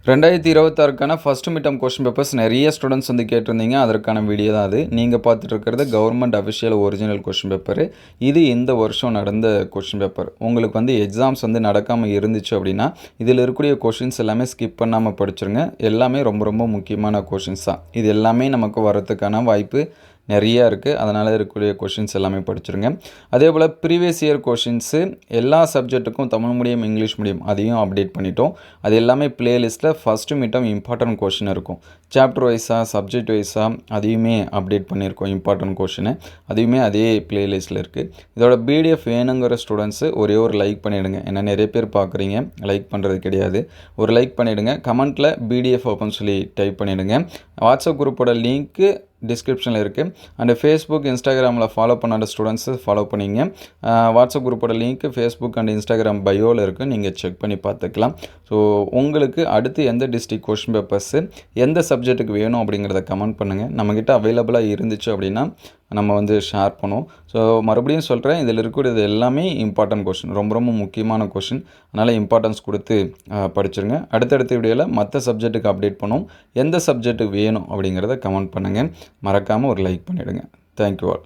2026க்கான first midterm question papers நிறைய students வந்து கேட்டிருந்தீங்க. அதற்கான வீடியோ தான் அது. நீங்கள் பார்த்துட்டு இருக்கிறது government official original question paper. இது இந்த வருஷம் நடந்த கொஸ்டின் பேப்பர். உங்களுக்கு வந்து எக்ஸாம்ஸ் வந்து நடக்காமல் இருந்துச்சு அப்படின்னா, இதில் இருக்கக்கூடிய கொஷின்ஸ் எல்லாமே ஸ்கிப் பண்ணாமல் படிச்சிருங்க. எல்லாமே ரொம்ப ரொம்ப முக்கியமான கொஷின்ஸ் தான். இது எல்லாமே நமக்கு வரதுக்கான வாய்ப்பு நிறையா இருக்குது. அதனால் இருக்கக்கூடிய கொஷின்ஸ் எல்லாமே படிச்சிருங்க. அதே போல் ப்ரீவியஸ் இயர் கொஷின்ஸு எல்லா சப்ஜெக்ட்டுக்கும் தமிழ் மீடியம், இங்கிலீஷ் மீடியம் அதையும் அப்டேட் பண்ணிட்டோம். அது எல்லாமே ப்ளேலிஸ்ட்டில் ஃபஸ்ட்டு மிட்டம் இம்பார்ட்டன்ட் கொஷின் இருக்கும். சாப்டர் வைஸாக, சப்ஜெக்ட் வைஸாக அதையுமே அப்டேட் பண்ணியிருக்கோம். இம்பார்ட்டன்ட் கொஷினு அதையுமே அதே ப்ளேலிஸ்ட்டில் இருக்குது. இதோட பிடிஎஃப் வேணுங்கிற ஸ்டூடெண்ட்ஸு ஒரே ஒரு லைக் பண்ணிவிடுங்க. ஏன்னா நிறைய பேர் பார்க்குறீங்க, லைக் பண்ணுறது கிடையாது. ஒரு லைக் பண்ணிவிடுங்க. கமெண்ட்டில் பிடிஎஃப் ஓப்பன் சொல்லி டைப் பண்ணிவிடுங்க. வாட்ஸ்அப் குரூப்போட லிங்க்கு டிஸ்கிரிப்ஷனில் இருக்குது. அண்டு ஃபேஸ்புக், இன்ஸ்டாகிராமில் ஃபாலோ பண்ணாத ஸ்டூடெண்ட்ஸு ஃபாலோ பண்ணிங்க. வாட்ஸ்அப் குரூப்போட லிங்க்கு ஃபேஸ்புக் அண்ட் இன்ஸ்டாகிராம் பயோவில் இருக்குது. நீங்கள் செக் பண்ணி பார்த்துக்கலாம். ஸோ உங்களுக்கு அடுத்து எந்த டிஸ்ட்ரிக்ட் கொஸ்டின் பேப்பர்ஸு எந்த சப்ஜெக்ட்டுக்கு வேணும் அப்படிங்கிறத கமெண்ட் பண்ணுங்கள். நம்மக்கிட்ட அவைலபிளாக இருந்துச்சு அப்படின்னா நம்ம வந்து ஷேர் பண்ணுவோம். ஸோ மறுபடியும் சொல்கிறேன், இதில் இருக்கக்கூடியது எல்லாமே இம்பார்ட்டன்ட் கொஷின், ரொம்ப ரொம்ப முக்கியமான கொஷின். அதனால் இம்பார்ட்டன்ஸ் கொடுத்து படிச்சிருங்க. அடுத்தடுத்த வீடியோவில் மற்ற சப்ஜெக்ட்டுக்கு அப்டேட் பண்ணுவோம். எந்த சப்ஜெக்ட்டுக்கு வேணும் அப்படிங்கிறத கமெண்ட் பண்ணுங்கள். மறக்காமல் ஒரு லைக் பண்ணிவிடுங்க. Thank you all.